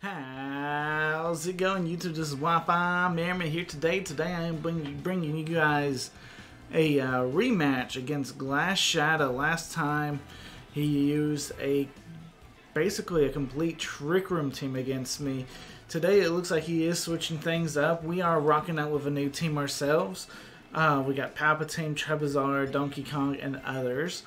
How's it going, YouTube? This is Wi-Fi Merriment here today. Today I am bringing you guys a rematch against Glass Shadow. Last time he used basically a complete Trick Room team against me. Today it looks like he is switching things up. We are rocking out with a new team ourselves. We got Palpatine, Charizard, Donkey Kong, and others.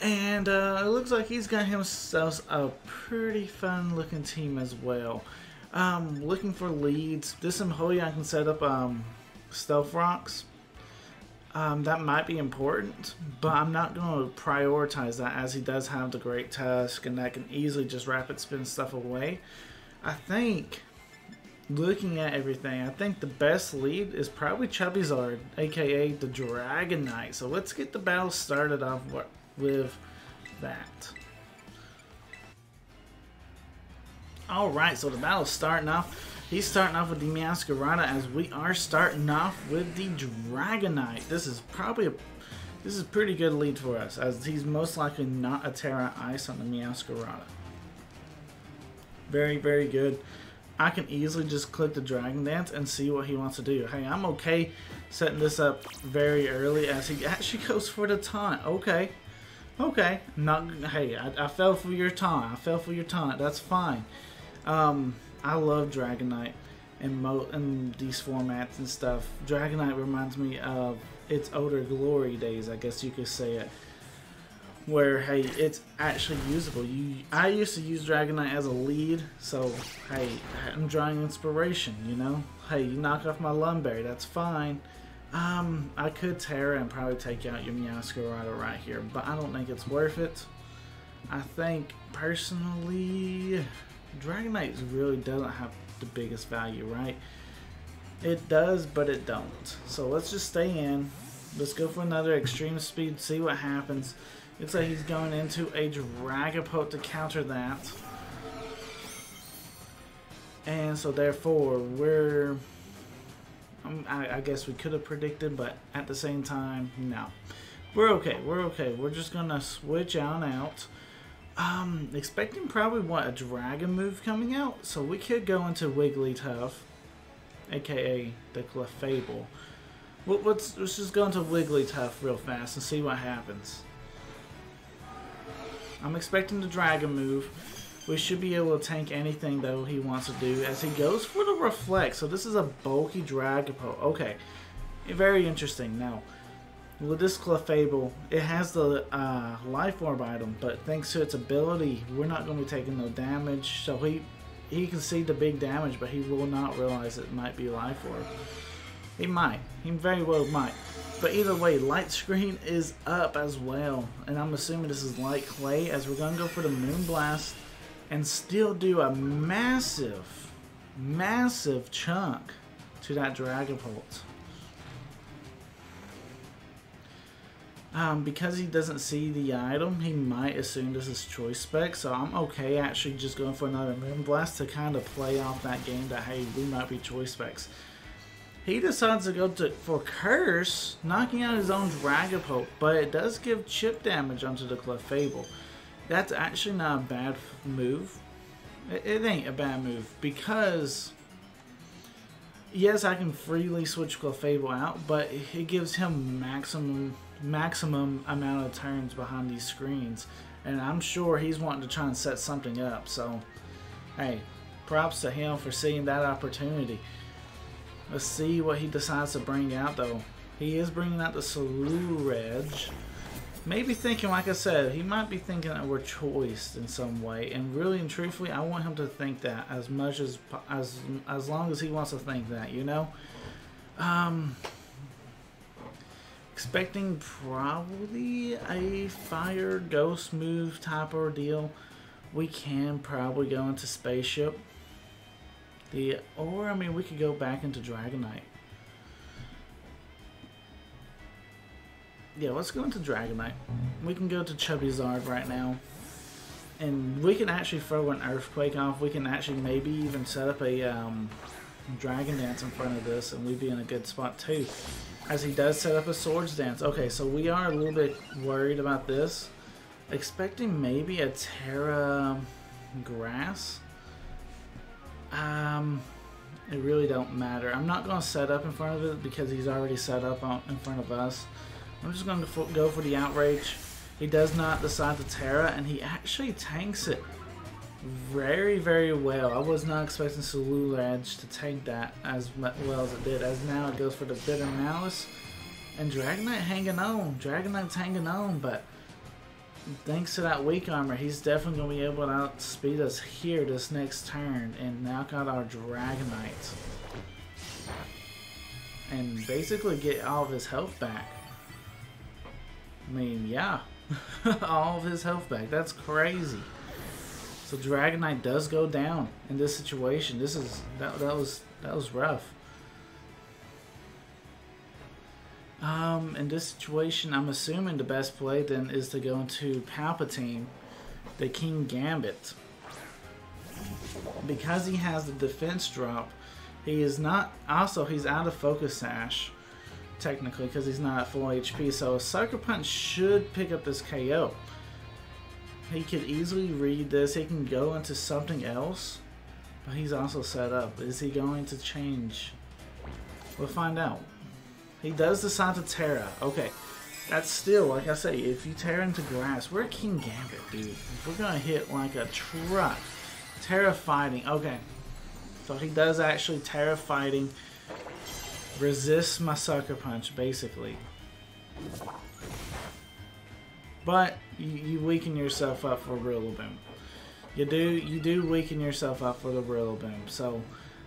And it looks like he's got himself a pretty fun looking team as well. Looking for leads. This Empoleon can set up Stealth Rocks. That might be important, but I'm not going to prioritize that as he does have the Great Tusk and that can easily just rapid spin stuff away. I think, looking at everything, I think the best lead is probably Charizard, aka the Dragonite. So let's get the battle started off with that. Alright, so the battle's starting off. He's starting off with the Meowscarada as we are starting off with the Dragonite. This is a pretty good lead for us, as he's most likely not a Tera Ice on the Meowscarada. Very, very good. I can easily just click the Dragon Dance and see what he wants to do. Hey, I'm okay setting this up very early as he actually goes for the taunt. Okay. Okay. Hey, I fell for your taunt. I fell for your taunt. That's fine. I love Dragonite in these formats and stuff. Dragonite reminds me of its older glory days, I guess you could say it. Where, hey, it's actually usable. I used to use Dragonite as a lead, so, hey, I'm drawing inspiration, you know? Hey, you knock off my Lumberry, that's fine. I could Tera and probably take out your Meowscarada right here, but I don't think it's worth it. I think, personally, Dragonite really doesn't have the biggest value, right? It does, but it don't. So let's just stay in. Let's go for another Extreme Speed, see what happens. Looks like he's going into a Dragapult to counter that. And so therefore, I guess we could have predicted, but at the same time, no. We're okay, we're okay. We're just going to switch on out. Expecting probably, a Dragon move coming out? So we could go into Wigglytuff, aka the Clefable. Let's just go into Wigglytuff real fast and see what happens. I'm expecting the Dragon move. We should be able to tank anything though he wants to do as he goes for the Reflect. So this is a bulky Dragapult. Okay, very interesting. Now, with this Clefable, it has the Life Orb item, but thanks to its ability, we're not going to be taking no damage. So he can see the big damage, but he will not realize it might be Life Orb. He might. He very well might. But either way, Light Screen is up as well. And I'm assuming this is Light Clay, as we're going to go for the Moonblast and still do a massive, massive chunk to that Dragapult. Because he doesn't see the item, he might assume this is Choice Spec. So I'm okay actually just going for another Moonblast to kind of play off that game that, hey, we might be Choice Specs. He decides to go for Curse, knocking out his own Dragapult, but it does give chip damage onto the Clefable. That's actually not a bad move. It ain't a bad move because, yes, I can freely switch Clefable out, but it gives him maximum amount of turns behind these screens, and I'm sure he's wanting to try and set something up. So, hey, props to him for seeing that opportunity. Let's see what he decides to bring out, though. He is bringing out the Sludge. Maybe thinking, like I said, he might be thinking that we're choiced in some way. And really and truthfully, I want him to think that as much as long as he wants to think that, you know. Expecting probably a Fire Ghost move type ordeal. We can probably go into Spaceship. Or, I mean, we could go back into Dragonite. Yeah, let's go into Dragonite. We can go to Charizard right now. And we can actually throw an Earthquake off. We can actually maybe even set up a Dragon Dance in front of this, and we'd be in a good spot too. As he does set up a Swords Dance. Okay, so we are a little bit worried about this. Expecting maybe a Tera Grass. It really don't matter. I'm not going to set up in front of it because he's already set up in front of us. I'm just going to go for the Outrage. He does not decide to Tera, and he actually tanks it very, very well. I was not expecting Sludge to tank that as well as it did. As now it goes for the Bitter Malice. And Dragonite hanging on. Dragonite's hanging on, but thanks to that weak armor, he's definitely going to be able to outspeed us here this next turn and knock out our Dragonite. And basically get all of his health back. I mean, yeah. All of his health back. That's crazy. So Dragonite does go down in this situation. That was rough. In this situation, I'm assuming the best play then is to go into Palpatine, the Kingambit. Because he has the defense drop, he is not. Also, he's out of Focus Sash, technically, because he's not at full HP. So a Sucker Punch should pick up this KO. He could easily read this. He can go into something else, but he's also set up. Is he going to change? We'll find out. He does decide to Tera. Okay, that's still, like I say, if you Tera into grass, we're Kingambit, dude. We're gonna hit like a truck. Tera fighting. Okay, so he does actually Tera fighting. Resists my Sucker Punch, basically. But you weaken yourself up for Rillaboom. You do weaken yourself up for the Rillaboom. So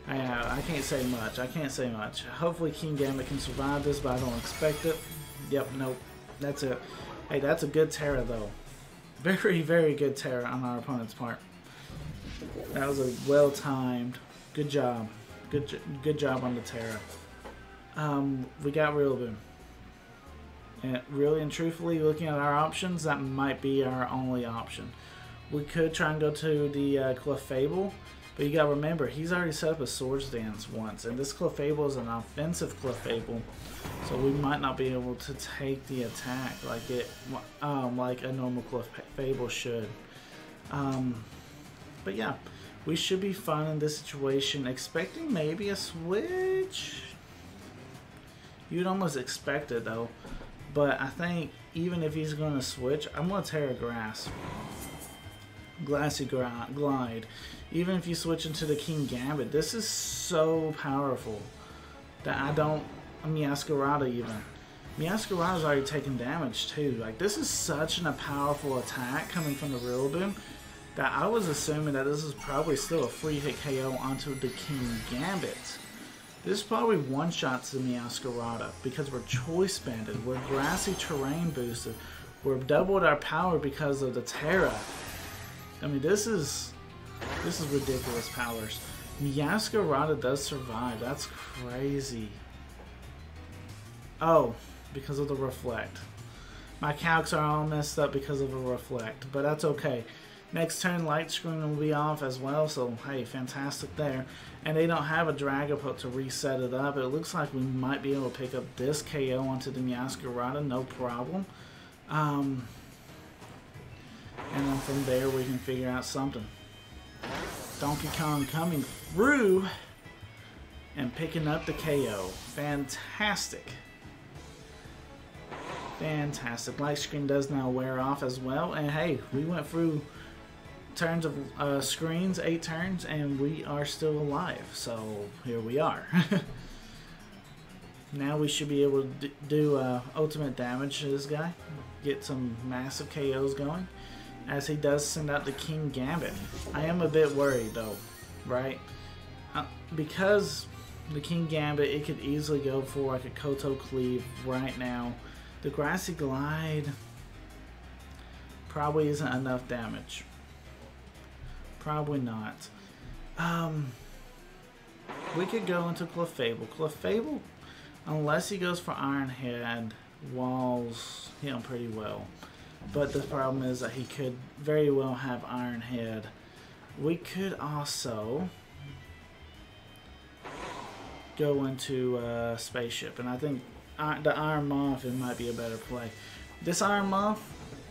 I can't say much. I can't say much. Hopefully Kingambit can survive this, but I don't expect it. Yep, nope. That's it. Hey, that's a good Tera though. Very, very good Tera on our opponent's part. That was a well-timed. Good job. Good job on the Tera. We got Rillaboom. And really and truthfully, looking at our options, that might be our only option. We could try and go to the Clefable, but you gotta remember, he's already set up a Swords Dance once, and this Clefable is an offensive Clefable, so we might not be able to take the attack like a normal Clefable should. But yeah, we should be fine in this situation. Expecting maybe a switch. You'd almost expect it though. But I think even if he's going to switch, I'm going to Tera Grass. Grassy Glide. Even if you switch into the Kingambit, this is so powerful that I don't... Meowscarada even. Meowscarada's already taken damage too. Like, this is such a powerful attack coming from the Rillaboom that I was assuming that this is probably still a free hit KO onto the Kingambit. This probably one-shots the Meowscarada because we're choice banded, we're grassy terrain boosted, we're doubled our power because of the Tera. I mean, this is ridiculous powers. Meowscarada does survive. That's crazy. Oh, because of the Reflect. My calcs are all messed up because of a Reflect, but that's okay. Next turn, Light Screen will be off as well, so hey, fantastic there. And they don't have a Dragapult to reset it up. It looks like we might be able to pick up this KO onto the Meowscarada, no problem. And then from there, we can figure out something. Donkey Kong coming through and picking up the KO. Fantastic. Fantastic. Light Screen does now wear off as well. And hey, we went through turns of screens, 8 turns, and we are still alive. So here we are. Now we should be able to do ultimate damage to this guy. Get some massive KOs going. As he does send out the Kingambit. I am a bit worried though, right? Because the Kingambit, it could easily go for like a Kowtow Cleave right now. The Grassy Glide probably isn't enough damage. Probably not. We could go into Clefable. Clefable, unless he goes for Iron Head, walls him pretty well. But the problem is that he could very well have Iron Head. We could also go into Spaceship, and I think the Iron Moth, it might be a better play. This Iron Moth,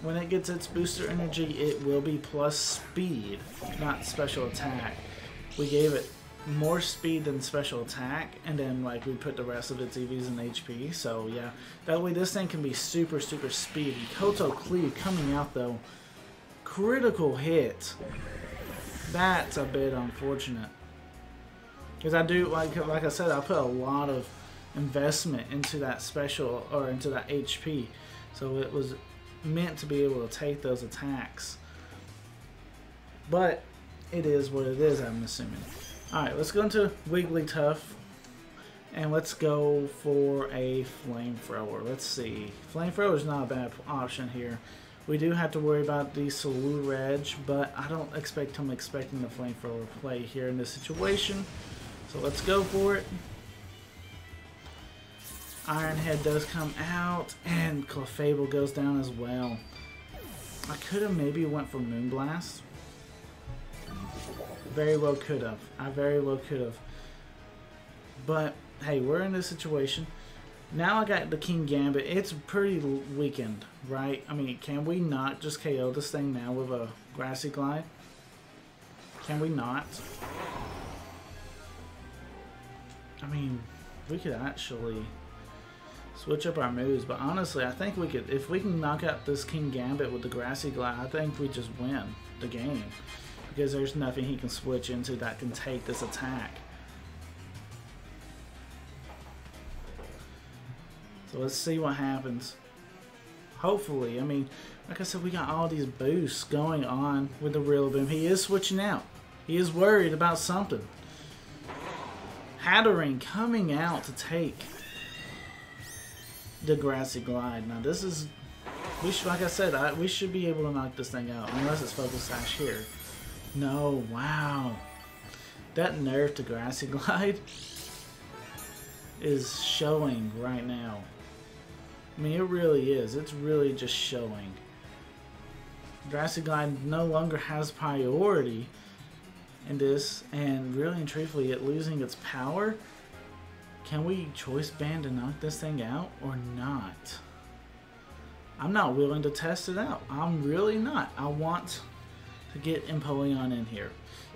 when it gets its booster energy, it will be plus speed, not special attack. We gave it more speed than special attack, and then like we put the rest of its EVs in HP. So yeah, that way this thing can be super speedy. Kowtow Cleave coming out though, critical hit. That's a bit unfortunate, because I do like I said, I put a lot of investment into that special, or into that HP, so it was meant to be able to take those attacks. But it is what it is, I'm assuming. Alright, let's go into Wigglytuff, and let's go for a Flamethrower. Let's see. Flamethrower is not a bad option here. We do have to worry about the Sludge, but I don't expect him expecting the Flamethrower play here in this situation. So let's go for it. Ironhead does come out, and Clefable goes down as well. I could have maybe went for Moonblast. Very well could have. I very well could have. But hey, we're in this situation. Now I got the Kingambit. It's pretty weakened, right? I mean, can we not just KO this thing now with a Grassy Glide? Can we not? I mean, we could actually switch up our moves, but honestly, I think we could, if we can knock out this Kingambit with the Grassy Glide, I think we just win the game. Because there's nothing he can switch into that can take this attack. So let's see what happens. Hopefully, I mean, like I said, we got all these boosts going on with the Rillaboom. He is switching out. He is worried about something. Hatterene coming out to take the Grassy Glide. Now this is, like I said, we should be able to knock this thing out, unless it's Focus Sash here. No, wow. That nerf to Grassy Glide is showing right now. I mean, it really is. It's really just showing. Grassy Glide no longer has priority in this, and really and truthfully, it losing its power. Can we choice band to knock this thing out or not? I'm not willing to test it out. I'm really not. I want to get Empoleon in here.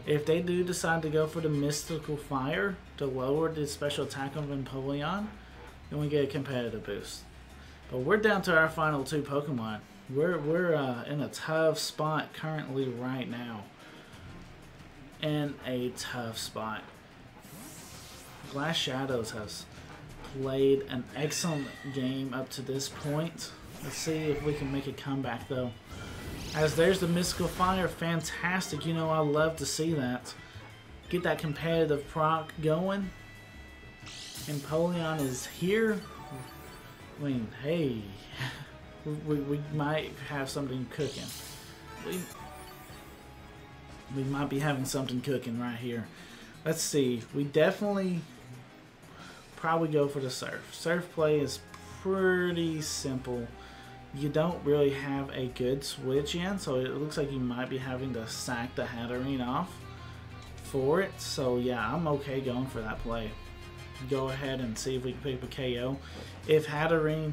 If they do decide to go for the Mystical Fire to lower the special attack of Empoleon, then we get a competitive boost. But we're down to our final two Pokemon. We're in a tough spot currently right now. In a tough spot. Glass Shadows has played an excellent game up to this point. Let's see if we can make a comeback though. As there's the Mystical Fire, fantastic. You know, I love to see that. Get that competitive proc going. Empoleon is here. I mean, hey, we might have something cooking. We might be having something cooking right here. Let's see. We definitely probably go for the Surf. Surf play is pretty simple. You don't really have a good switch in, so it looks like you might be having to sack the Hatterene off for it. So yeah, I'm okay going for that play. Go ahead and see if we can pick up a KO. If Hatterene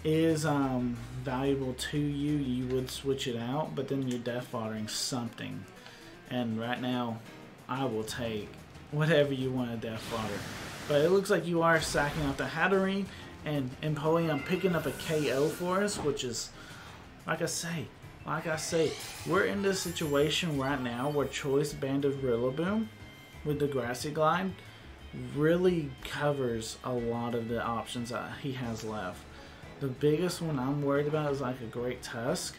is valuable to you, you would switch it out, but then you're death foddering something. And right now, I will take whatever you want to death fodder. But it looks like you are sacking off the Hatterene, and Empoleon picking up a KO for us, which is, like I say, we're in this situation right now where Choice Banded Rillaboom with the Grassy Glide really covers a lot of the options that he has left. The biggest one I'm worried about is like a Great Tusk,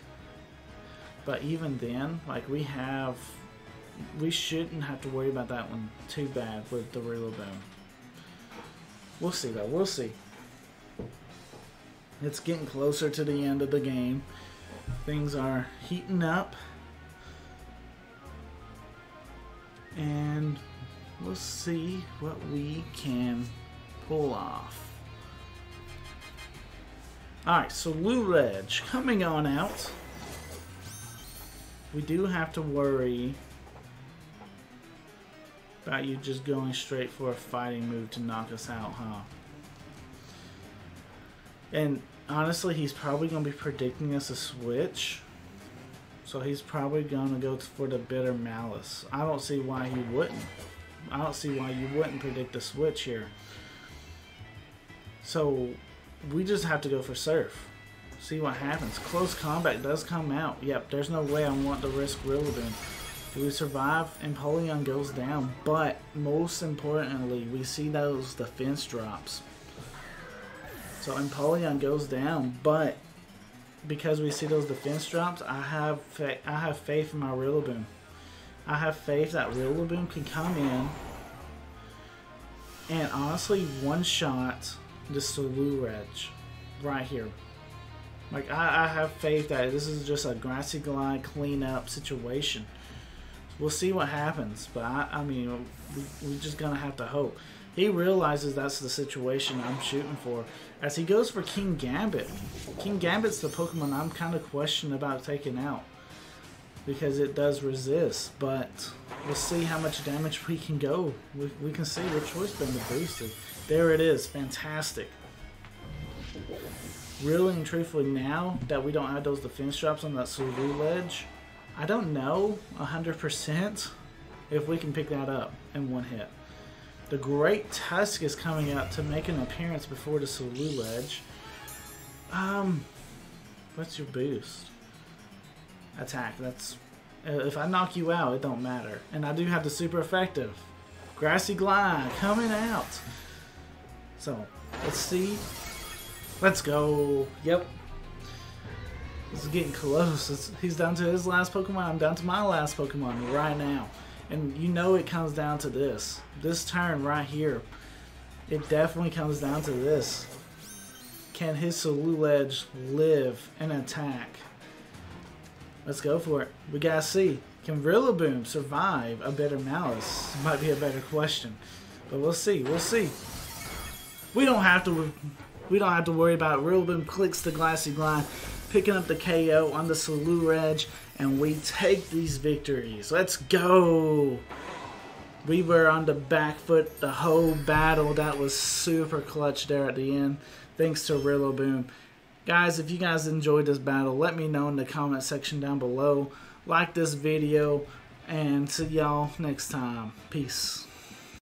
but even then, like we shouldn't have to worry about that one too bad with the Rillaboom. We'll see though, we'll see. It's getting closer to the end of the game. Things are heating up. And we'll see what we can pull off. Alright, so Sludge coming on out. We do have to worry about you just going straight for a fighting move to knock us out, huh? And honestly, he's probably going to be predicting us a switch. So he's probably going to go for the Bitter Malice. I don't see why he wouldn't. I don't see why you wouldn't predict a switch here. So we just have to go for Surf. See what happens. Close Combat does come out. Yep, there's no way I want to risk Rillaboom. Do we survive? Empoleon goes down. But most importantly, we see those defense drops. So Empoleon goes down, but because we see those defense drops, I have faith in my Rillaboom. I have faith that Rillaboom can come in and honestly one-shot the Sludge right here. Like, I have faith that this is just a Grassy Glide cleanup situation. We'll see what happens, but I mean, we're just gonna have to hope. He realizes that's the situation I'm shooting for, as he goes for Kingambit. Kingambit's the Pokemon I'm kind of questioning about taking out, because it does resist, but we'll see how much damage we can go. We can see which choice band to boosted. There it is, fantastic. Really and truthfully, now that we don't have those defense drops on that Sludge, I don't know 100% if we can pick that up in one hit. The Great Tusk is coming out to make an appearance before the Sludge. What's your boost? Attack. That's if I knock you out, it don't matter. And I do have the super effective Grassy Glide coming out. So let's see. Let's go. Yep. This is getting close. He's down to his last Pokemon. I'm down to my last Pokemon right now. And you know it comes down to this. This turn right here. It definitely comes down to this. Can his Sludge live and attack? Let's go for it. We gotta see. Can Rillaboom survive a bitter Malice? Might be a better question. But we'll see. We'll see. We don't have to worry about it. Rillaboom clicks the Grassy Glide, picking up the KO on the Sludge, and we take these victories. Let's go! We were on the back foot the whole battle. That was super clutch there at the end, thanks to Rillaboom. Guys, if you guys enjoyed this battle, let me know in the comment section down below. Like this video, and see y'all next time. Peace.